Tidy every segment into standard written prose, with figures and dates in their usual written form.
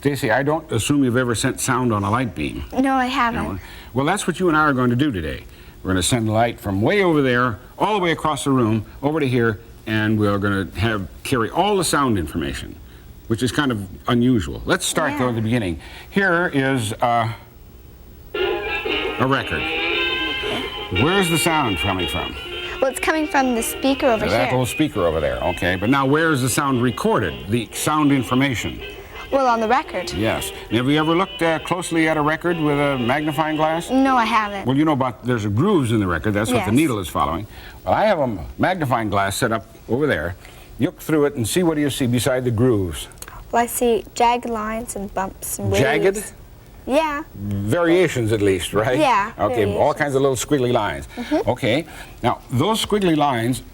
Stacy, I don't assume you've ever sent sound on a light beam. No, I haven't. No. Well, that's what you and I are going to do today. We're going to send light from way over there, all the way across the room, over to here, and we're going to carry all the sound information, which is kind of unusual. Let's start, though, at the beginning. Here is a record. Where's the sound coming from? Well, it's coming from the speaker over here. That little speaker over there, okay. But now where is the sound recorded, the sound information? Well, on the record. Yes. Have you ever looked closely at a record with a magnifying glass? No, I haven't. Well, you know about, there's grooves in the record. That's what Yes. the needle is following. Well, I have a magnifying glass set up over there. Look through it and see what do you see beside the grooves. Well, I see jagged lines and bumps and waves. Jagged? Yeah. Variations, at least, right? Yeah, Okay, all variations. kinds of little squiggly lines. Mm-hmm. Okay. Now, those squiggly lines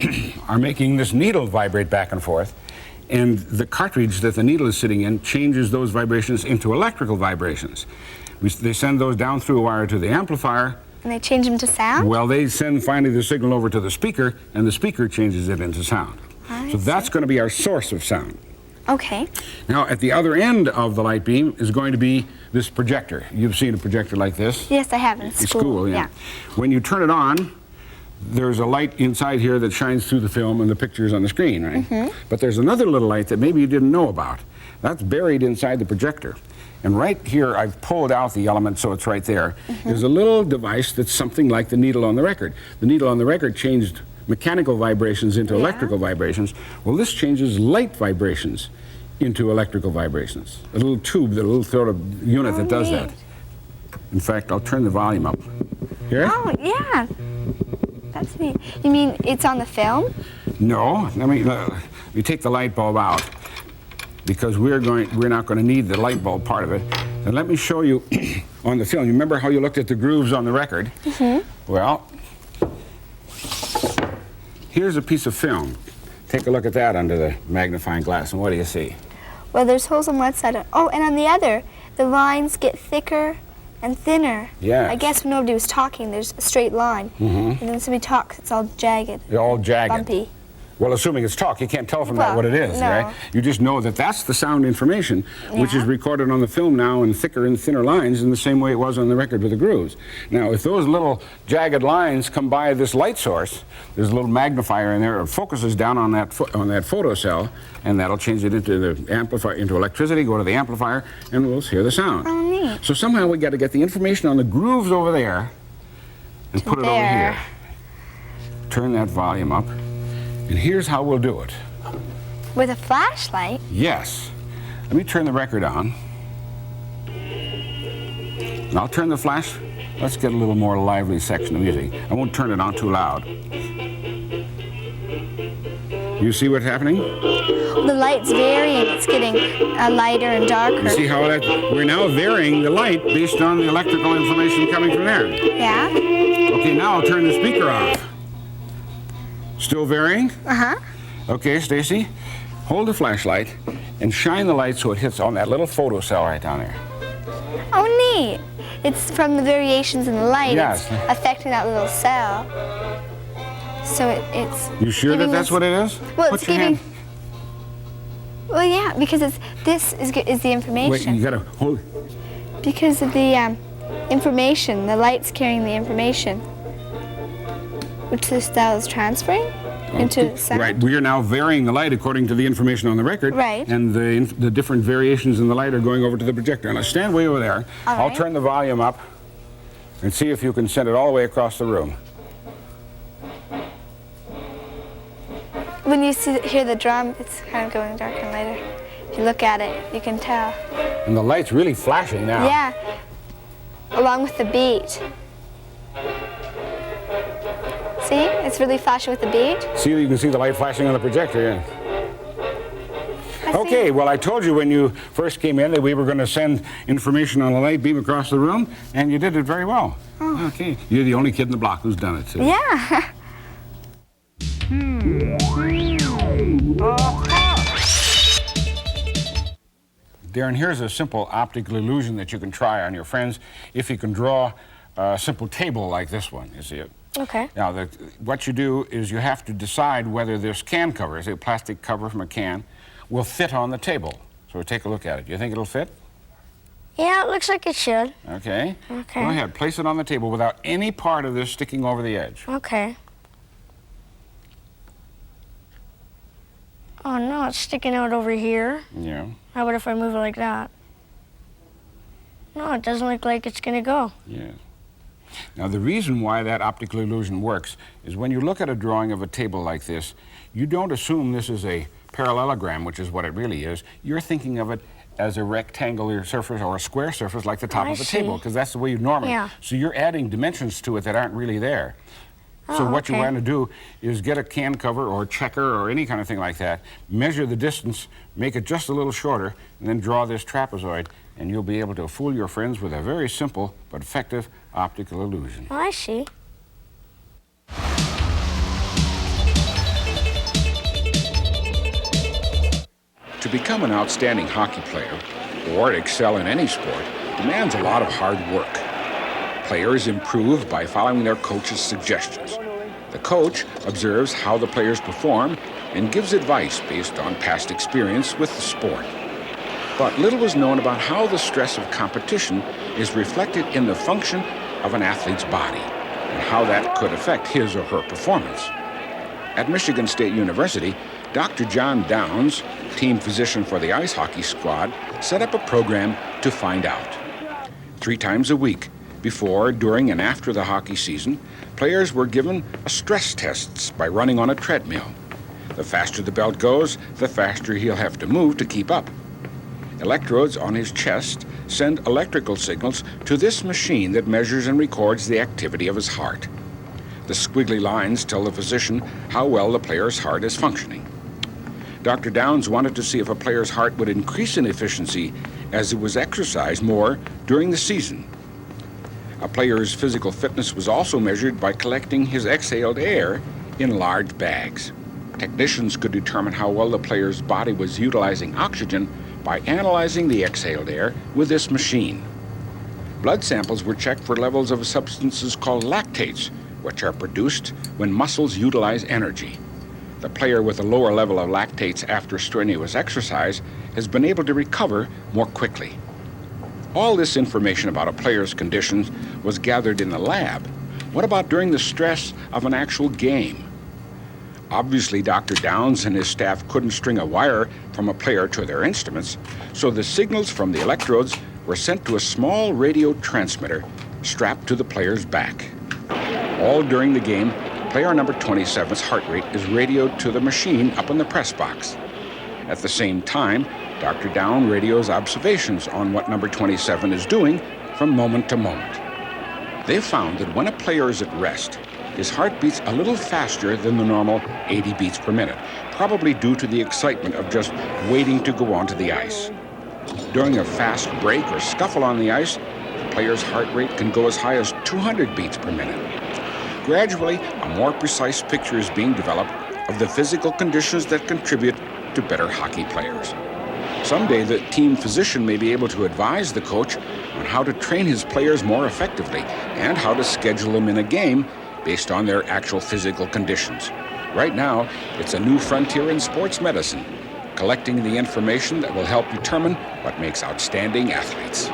are making this needle vibrate back and forth. And the cartridge that the needle is sitting in changes those vibrations into electrical vibrations. They send those down through a wire to the amplifier. And they change them to sound? Well, they send finally the signal over to the speaker, and the speaker changes it into sound. So that's going to be our source of sound. Okay. Now, at the other end of the light beam is going to be this projector. You've seen a projector like this? Yes, I have in school. Yeah. When you turn it on, there's a light inside here that shines through the film and the pictures on the screen, right? Mm-hmm. But there's another little light that maybe you didn't know about. That's buried inside the projector. And right here, I've pulled out the element so it's right there. Mm-hmm. There's a little device that's something like the needle on the record. The needle on the record changed mechanical vibrations into electrical vibrations. Well, this changes light vibrations into electrical vibrations. A little tube, the little sort of unit that does that. In fact, I'll turn the volume up. Hear it? Oh, yeah. That's neat. You mean it's on the film? No. Let me take the light bulb out because we're not going to need the light bulb part of it. And let me show you on the film. You remember how you looked at the grooves on the record? Mm-hmm. Well, here's a piece of film. Take a look at that under the magnifying glass, and what do you see? Well, there's holes on one side. Oh, and on the other, the lines get thicker and thinner. Yeah. I guess when nobody was talking, there's a straight line. Mm-hmm. And then somebody talks, it's all jagged. They're all jagged. Bumpy. Well, assuming it's talk, you can't tell from that what it is, no. right? You just know that that's the sound information, which is recorded on the film now in thicker and thinner lines in the same way it was on the record with the grooves. Now, if those little jagged lines come by this light source, there's a little magnifier in there. It focuses down on that photo cell, and that'll change it into the amplifier, into electricity, go to the amplifier, and we'll hear the sound. Oh, neat. So somehow we got to get the information on the grooves over there and put it over here. Turn that volume up. And here's how we'll do it. With a flashlight? Yes. Let me turn the record on. And I'll turn the flash. Let's get a little more lively section of music. I won't turn it on too loud. You see what's happening? The light's varying. It's getting lighter and darker. You see how we're now varying the light based on the electrical information coming from there. Yeah. Okay, now I'll turn the speaker off. Still varying? Uh-huh. Okay, Stacy, hold the flashlight and shine the light so it hits on that little photo cell right down there. Oh, neat. It's from the variations in the light. Yes. It's affecting that little cell. So it's... You sure that that's what it is? Well, Put it's your giving... hand. Well, yeah, because this is the information. Wait, you gotta hold... Because of the information, the light's carrying the information, which the style is transferring into sound. Right, we are now varying the light according to the information on the record. Right. And the different variations in the light are going over to the projector. Now stand way over there. All I'll right. turn the volume up and see if you can send it all the way across the room. When you hear the drum, it's kind of going darker and lighter. If you look at it, you can tell. And the light's really flashing now. Yeah, along with the beat. See, it's really flashing with the beat. See, you can see the light flashing on the projector, yeah. Okay, well, I told you when you first came in that we were going to send information on a light beam across the room, and you did it very well. Oh. Okay, you're the only kid in the block who's done it, too. Yeah. Darren, here's a simple optical illusion that you can try on your friends if you can draw a simple table like this one, you see it? Okay. Now, what you do is you have to decide whether this can cover, say a plastic cover from a can, will fit on the table. So we'll take a look at it. Do you think it'll fit? Yeah, it looks like it should. Okay. Okay. Go ahead, place it on the table without any part of this sticking over the edge. Okay. Oh no, it's sticking out over here. Yeah. How about if I move it like that? No, it doesn't look like it's gonna go. Yeah. Now, the reason why that optical illusion works is when you look at a drawing of a table like this, you don't assume this is a parallelogram, which is what it really is. You're thinking of it as a rectangular surface or a square surface like the top of a table, because that's the way you normally. Yeah. So you're adding dimensions to it that aren't really there. So what you want to do is get a can cover or checker or any kind of thing like that, measure the distance, make it just a little shorter, and then draw this trapezoid, and you'll be able to fool your friends with a very simple but effective optical illusion. Oh, I see. To become an outstanding hockey player, or excel in any sport, demands a lot of hard work. Players improve by following their coach's suggestions. The coach observes how the players perform and gives advice based on past experience with the sport. But little is known about how the stress of competition is reflected in the function of an athlete's body and how that could affect his or her performance. At Michigan State University, Dr. John Downs, team physician for the ice hockey squad, set up a program to find out. 3 times a week, before, during, and after the hockey season, players were given stress tests by running on a treadmill. The faster the belt goes, the faster he'll have to move to keep up. Electrodes on his chest send electrical signals to this machine that measures and records the activity of his heart. The squiggly lines tell the physician how well the player's heart is functioning. Dr. Downs wanted to see if a player's heart would increase in efficiency as it was exercised more during the season. A player's physical fitness was also measured by collecting his exhaled air in large bags. Technicians could determine how well the player's body was utilizing oxygen by analyzing the exhaled air with this machine. Blood samples were checked for levels of substances called lactates, which are produced when muscles utilize energy. The player with a lower level of lactates after strenuous exercise has been able to recover more quickly. All this information about a player's conditions was gathered in the lab. What about during the stress of an actual game? Obviously, Dr. Downs and his staff couldn't string a wire from a player to their instruments, so the signals from the electrodes were sent to a small radio transmitter strapped to the player's back. All during the game, player number 27's heart rate is radioed to the machine up in the press box. At the same time, Dr. Down radios observations on what number 27 is doing from moment to moment. They've found that when a player is at rest, his heart beats a little faster than the normal 80 beats per minute, probably due to the excitement of just waiting to go onto the ice. During a fast break or scuffle on the ice, the player's heart rate can go as high as 200 beats per minute. Gradually, a more precise picture is being developed of the physical conditions that contribute to better hockey players. Someday, the team physician may be able to advise the coach on how to train his players more effectively and how to schedule them in a game based on their actual physical conditions. Right now, it's a new frontier in sports medicine, collecting the information that will help determine what makes outstanding athletes.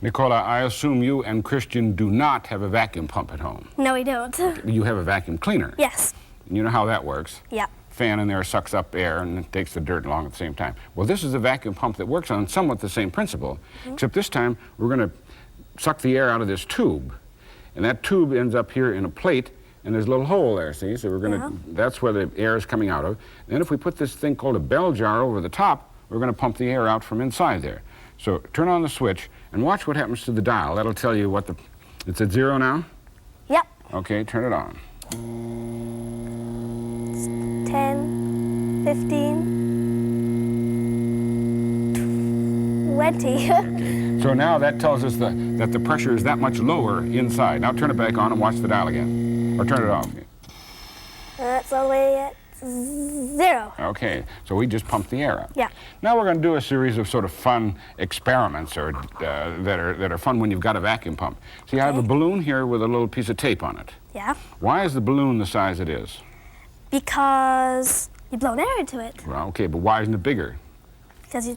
Nicola, I assume you and Christian do not have a vacuum pump at home. No, we don't. You have a vacuum cleaner. Yes. You know how that works? Yeah. Fan in there sucks up air and it takes the dirt along at the same time. Well, this is a vacuum pump that works on somewhat the same principle, except this time we're going to suck the air out of this tube. And that tube ends up here in a plate, and there's a little hole there, see? So we're going to, that's where the air is coming out of. And then if we put this thing called a bell jar over the top, we're going to pump the air out from inside there. So turn on the switch and watch what happens to the dial. That'll tell you what it's at 0 now? Yep. Okay, turn it on. 10, 15, 20. So now that tells us that the pressure is that much lower inside. Now turn it back on and watch the dial again. Or turn it off. That's all the way at 0. Okay, so we just pumped the air out. Yeah. Now we're going to do a series of sort of fun experiments or that are fun when you've got a vacuum pump. See, I have a balloon here with a little piece of tape on it. Yeah. Why is the balloon the size it is? Because you blown air into it. Well, okay, but why isn't it bigger? Because you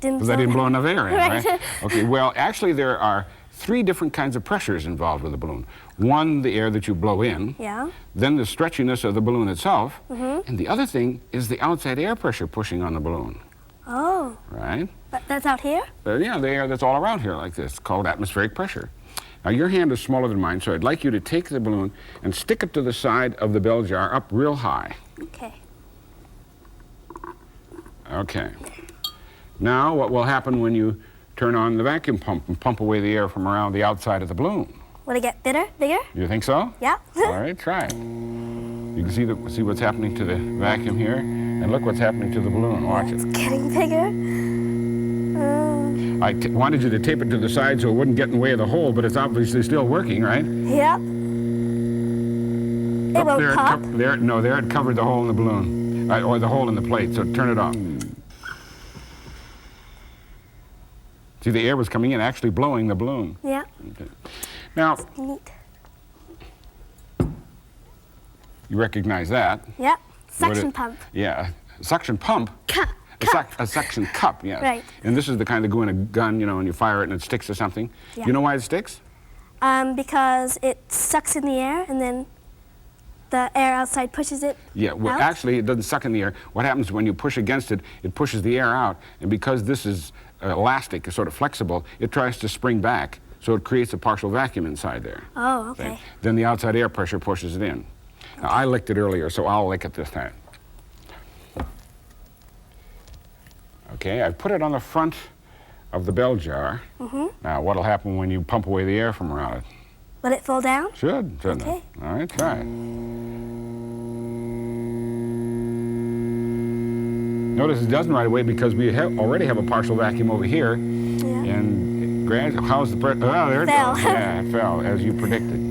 didn't Because I didn't blow enough air in, Right. right? Okay, well, actually there are 3 different kinds of pressures involved with a balloon. One, the air that you blow in. Yeah. Then the stretchiness of the balloon itself. And the other thing is the outside air pressure pushing on the balloon, Oh. right? That's out here? Yeah, the air that's all around here like this, called atmospheric pressure. Now, your hand is smaller than mine, so I'd like you to take the balloon and stick it to the side of the bell jar up real high. Okay. Okay. Now, what will happen when you turn on the vacuum pump and pump away the air from around the outside of the balloon? Will it get bigger? You think so? Yeah. All right, try it. You can see what's happening to the vacuum here, and look what's happening to the balloon. Watch it. It's getting bigger. I wanted you to tape it to the side so it wouldn't get in the way of the hole, but it's obviously still working, right? Yep. It Up won't there, pop. there it covered the hole in the balloon, or the hole in the plate, so turn it off. See, the air was coming in, actually blowing the balloon. Yeah. Okay. Now, Neat. you recognize that. Yep. What Suction it- pump. Yeah, suction pump. Cup. A suction cup, yes. Right. And this is the kind that go in a gun, you know, and you fire it and it sticks to something. Yeah. You know why it sticks? Because it sucks in the air and then the air outside pushes it Yeah, well, out? actually, it doesn't suck in the air. What happens when you push against it, it pushes the air out. And because this is elastic, sort of flexible, it tries to spring back. So it creates a partial vacuum inside there. Oh, okay. Then the outside air pressure pushes it in. Now, I licked it earlier, so I'll lick it this time. Okay, I've put it on the front of the bell jar. Now, what'll happen when you pump away the air from around it? Will it fall down? Shouldn't Okay. it? All right, try it. Notice it doesn't right away because we already have a partial vacuum over here. Yeah. And how's the pressure? Oh, there it Fell. goes. Yeah, it fell, as you predicted.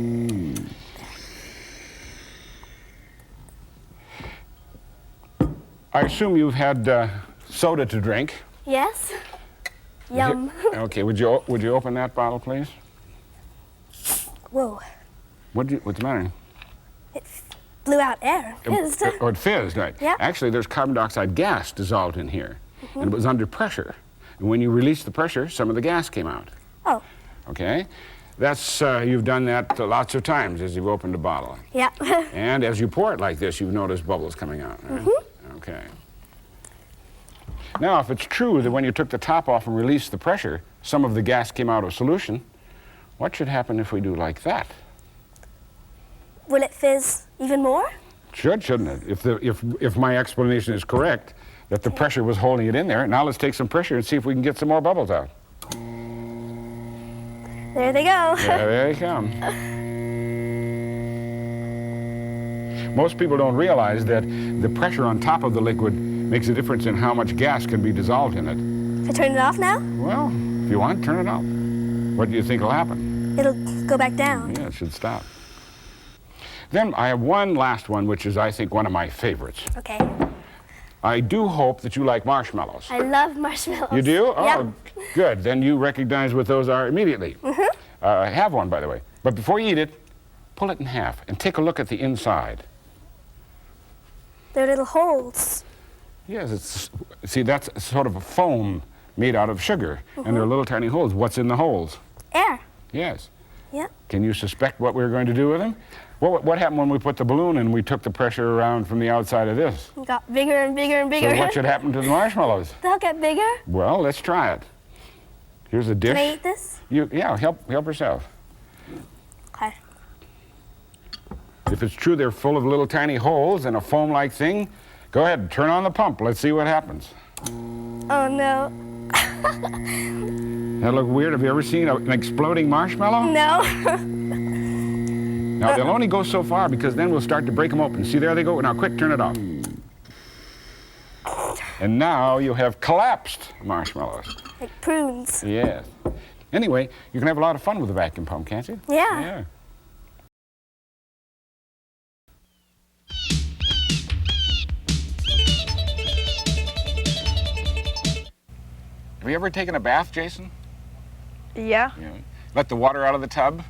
I assume you've had soda to drink. Yes. Yum. Okay, would you open that bottle, please? Whoa. What's the matter? It blew out air. Fizzed. Oh, it fizzed, right? Yeah. Actually, there's carbon dioxide gas dissolved in here, and it was under pressure. And when you released the pressure, some of the gas came out. Oh. Okay? That's, you've done that lots of times as you've opened a bottle. Yeah. And as you pour it like this, you've noticed bubbles coming out, right? Okay. Now, if it's true that when you took the top off and released the pressure, some of the gas came out of solution, what should happen if we do like that? Will it fizz even more? Shouldn't it? If my explanation is correct, that the pressure was holding it in there. Now let's take some pressure and see if we can get some more bubbles out. There they go. Yeah, there they come. Most people don't realize that the pressure on top of the liquid makes a difference in how much gas can be dissolved in it. If I turn it off now, Well, if you want, turn it off. What do you think will happen? it'll go back down. Yeah, it should stop. Then I have one last one, which is, I think, one of my favorites. Okay. I do hope that you like marshmallows. I love marshmallows. You do? Oh, Yeah. good. Then you recognize what those are immediately. Have one, by the way. But before you eat it, pull it in half and take a look at the inside. They're little holes. Yes, see, that's sort of a foam made out of sugar, and there are little tiny holes. What's in the holes? Air. Yes. Yeah. Can you suspect what we're going to do with them? What happened when we put the balloon and we took the pressure around from the outside of this? It got bigger and bigger and bigger. So what should happen to the marshmallows? They'll get bigger. Well, let's try it. Here's a dish. Can I eat this? Yeah, help yourself. Okay. If it's true they're full of little tiny holes and a foam-like thing, go ahead, turn on the pump. Let's see what happens. Oh no. That look weird? Have you ever seen an exploding marshmallow? No. Now, they'll only go so far because then we'll start to break them open. See, there they go. Now, quick, turn it off. And now you have collapsed marshmallows. Like prunes. Yes. Anyway, you can have a lot of fun with a vacuum pump, can't you? Yeah. Yeah. Have you ever taken a bath, Jason? Yeah. Yeah. Let the water out of the tub?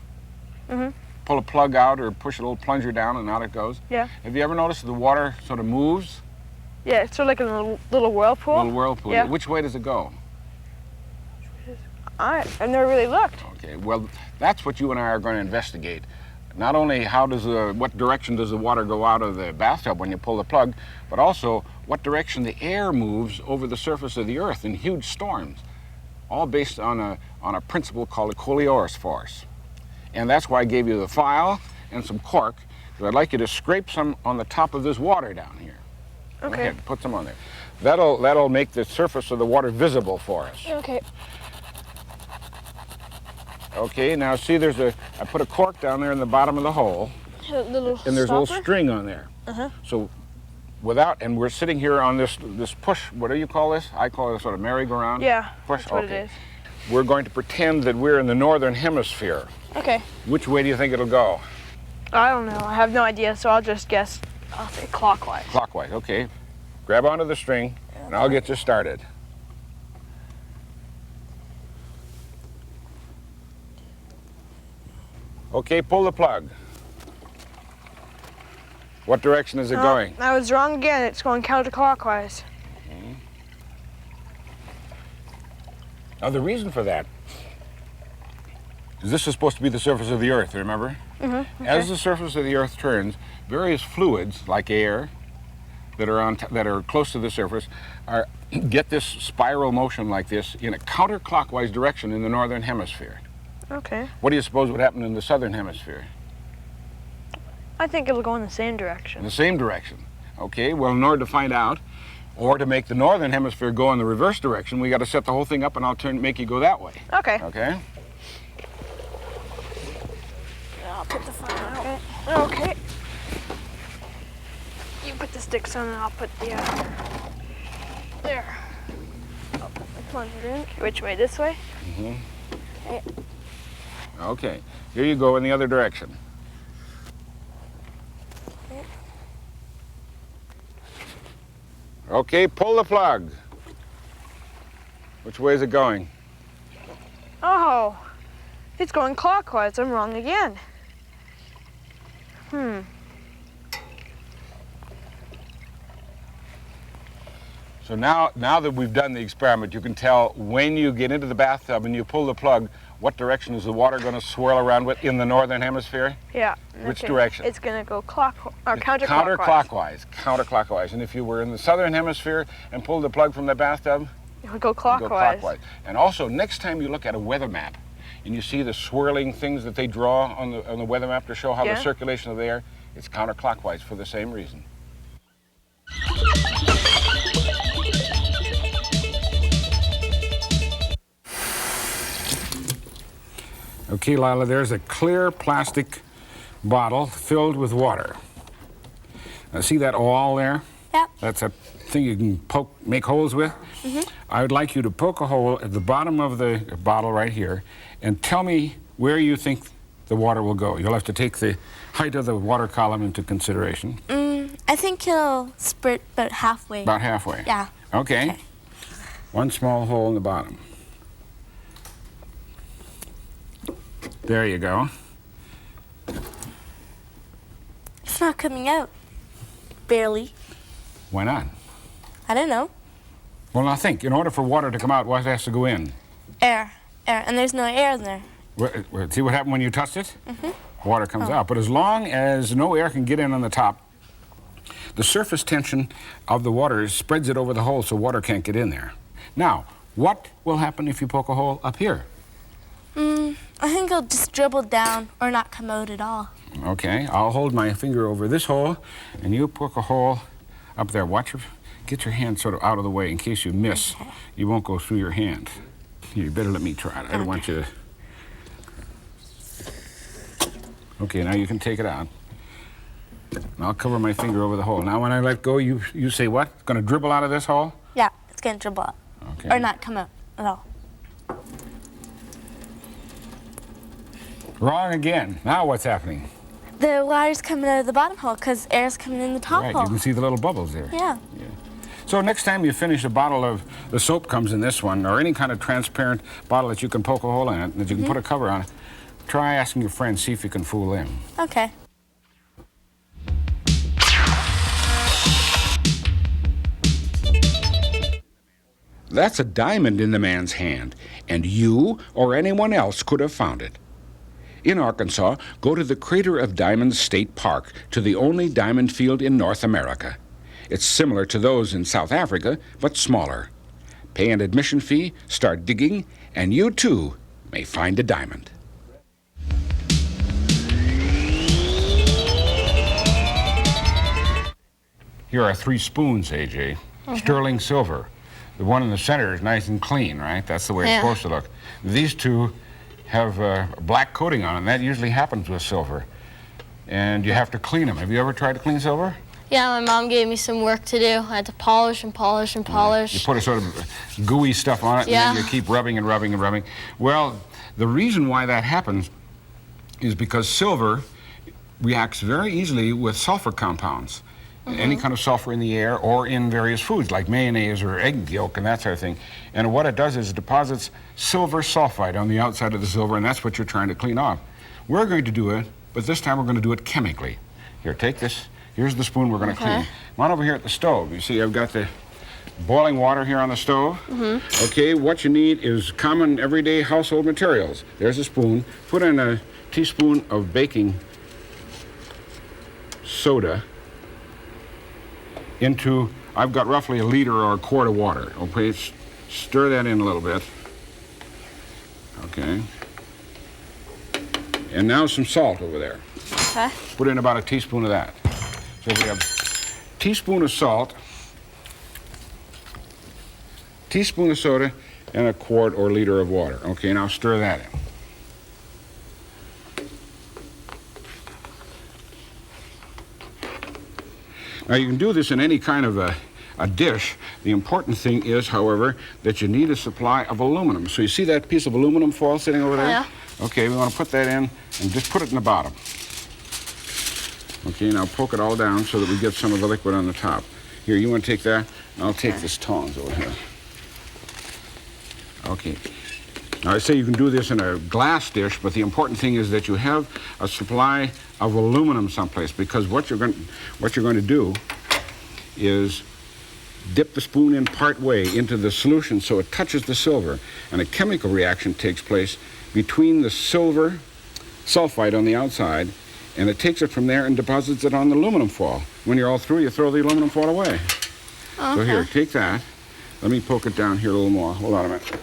pull a plug out or push a little plunger down and out it goes. Yeah. Have you ever noticed the water sort of moves? Yeah, it's sort of like a little whirlpool. Little whirlpool. Yeah. Which way does it go? I've never really looked. Okay, well, that's what you and I are going to investigate. Not only what direction does the water go out of the bathtub when you pull the plug, but also what direction the air moves over the surface of the earth in huge storms, all based on a principle called a Coriolis force. And that's why I gave you the file and some cork, because I'd like you to scrape some on the top of this water down here. Okay. Go ahead, put some on there. That'll make the surface of the water visible for us. Okay. Okay, now see I put a cork down there in the bottom of the hole, A little and there's a little stopper. string on there. Uh-huh. So and we're sitting here on this push, what do you call this? I call it a sort of merry-go-round. Yeah, Push, that's what okay. it is. We're going to pretend that we're in the northern hemisphere. Okay. Which way do you think it'll go? I don't know. I have no idea, so I'll just guess. I'll say clockwise. Clockwise, okay. Grab onto the string, and I'll get you started. Okay, pull the plug. What direction is it going? I was wrong again. It's going counterclockwise. Now, the reason for that is this is supposed to be the surface of the earth, remember? Mm-hmm. As the surface of the earth turns, various fluids, like air, that are close to the surface, get this spiral motion like this in a counterclockwise direction in the northern hemisphere. Okay. What do you suppose would happen in the southern hemisphere? I think it'll go in the same In direction. the same direction. Okay, well, in order to find out, or to make the northern hemisphere go in the reverse direction, we got to set the whole thing up and I'll make you go that way. Okay. Okay? I'll put the file out. Okay. You put the sticks on and I'll put the, there. I'll put the plunger in. Which way? This way? Mm-hmm. Okay. Okay, here you go in the other direction. Okay, pull the plug. Which way is it going? Oh, it's going clockwise. I'm wrong again. So now that we've done the experiment, you can tell when you get into the bathtub and you pull the plug, what direction is the water going to swirl around with in the northern hemisphere? Yeah. Which direction? It's going to go counterclockwise. Counterclockwise. Counterclockwise. And if you were in the southern hemisphere and pulled the plug from the bathtub, It would go you clockwise. go clockwise. And also, next time you look at a weather map and you see the swirling things that they draw on the weather map to show how Yeah. the circulation of the air, it's counterclockwise for the same reason. Okay, Lila, there's a clear plastic bottle filled with water. Now, see that awl there? Yep. That's a thing you can make holes with. I would like you to poke a hole at the bottom of the bottle right here and tell me where you think the water will go. You'll have to take the height of the water column into consideration. I think it'll spurt about halfway. About halfway. Yeah. Okay. One small hole in the bottom. There you go. It's not coming out. Barely. Why not? I don't know. Well, now think. In order for water to come out, what has to go in? Air. And there's no air in there. See what happened when you touched it? Water comes out. But as long as no air can get in on the top, the surface tension of the water spreads it over the hole so water can't get in there. Now, what will happen if you poke a hole up here? I think it'll just dribble down or not come out at all. Okay, I'll hold my finger over this hole, and you poke a hole up there. Get your hand sort of out of the way in case you miss. Okay. You won't go through your hand. You better let me try it. I don't want you to... Okay, now you can take it out. And I'll cover my finger over the hole. Now when I let go, you say what? It's going to dribble out of this hole? Yeah, it's going to dribble out. Okay. Or not come out at all. Wrong again. Now what's happening? The water's coming out of the bottom hole because air's coming in the top Right, hole. you can see the little bubbles there. Yeah. So next time you finish a bottle of, the soap comes in this one, or any kind of transparent bottle that you can poke a hole in it, that you can put a cover on it, Try asking your friend, see if you can fool him. Okay. That's a diamond in the man's hand, and you or anyone else could have found it. In Arkansas, go to the Crater of Diamonds State Park, to the only diamond field in North America. It's similar to those in South Africa, but smaller. Pay an admission fee, start digging, and you too may find a diamond. Here are 3 spoons, AJ. Sterling silver. The one in the center is nice and clean, right? That's the way it's supposed to look. These 2 have a black coating on them. That usually happens with silver. And you have to clean them. Have you ever tried to clean silver? Yeah, my mom gave me some work to do. I had to polish and polish and polish. You put a sort of gooey stuff on it, and then you keep rubbing and rubbing and rubbing. Well, the reason why that happens is because silver reacts very easily with sulfur compounds. Any kind of sulfur in the air or in various foods like mayonnaise or egg yolk and that sort of thing. And what it does is it deposits silver sulfide on the outside of the silver, and that's what you're trying to clean off. We're going to do it, but this time we're going to do it chemically. Here, take this. Here's the spoon we're going to clean. Come on over here at the stove. You see, I've got the boiling water here on the stove. Okay, what you need is common everyday household materials. There's a spoon. Put in a teaspoon of baking soda into, I've got roughly a liter or a quart of water. Okay, stir that in a little bit. Okay. And now some salt over there. Okay. Put in about a teaspoon of that. So we have a teaspoon of salt, teaspoon of soda, and a quart or liter of water. Okay, now stir that in. Now you can do this in any kind of a dish. The important thing is, however, that you need a supply of aluminum. So you see that piece of aluminum foil sitting over there? Yeah. Okay, we want to put that in and just put it in the bottom. Okay, now poke it all down so that we get some of the liquid on the top. Here, you want to take that? I'll take this tongs over here. Okay. Now I say you can do this in a glass dish, but the important thing is that you have a supply of aluminum someplace, because what you're going to do is dip the spoon in part way into the solution so it touches the silver, and a chemical reaction takes place between the silver sulfide on the outside, and it takes it from there and deposits it on the aluminum foil. When you're all through, you throw the aluminum foil away. Okay. So here, take that. Let me poke it down here a little more. Hold on a minute.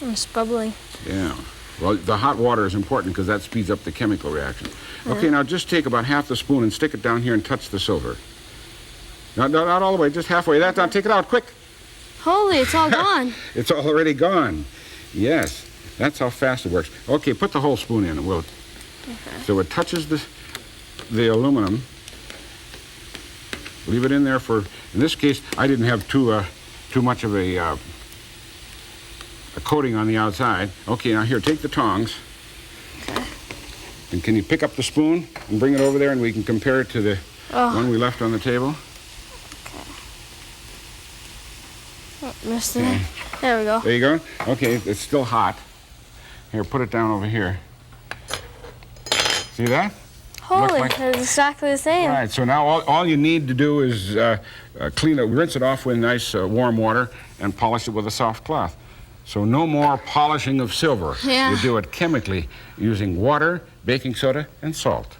It's bubbling. Yeah. Well, the hot water is important because that speeds up the chemical reaction. Okay, now just take about half the spoon and stick it down here and touch the silver. Not all the way, just halfway. Now take it out, quick. Holy, it's all gone. It's already gone. Yes, that's how fast it works. Okay, put the whole spoon in. We'll. So it touches the aluminum. Leave it in there for. In this case, I didn't have too much of a coating on the outside. Okay, now here, take the tongs. Okay. And can you pick up the spoon and bring it over there, and we can compare it to the one we left on the table? Oh, missed it. There we go. There you go. Okay, it's still hot. Here, put it down over here. See that? Holy, like- it's exactly the same. All right, so now all you need to do is clean it, rinse it off with nice warm water and polish it with a soft cloth. So no more polishing of silver. Yeah. You do it chemically using water, baking soda, and salt.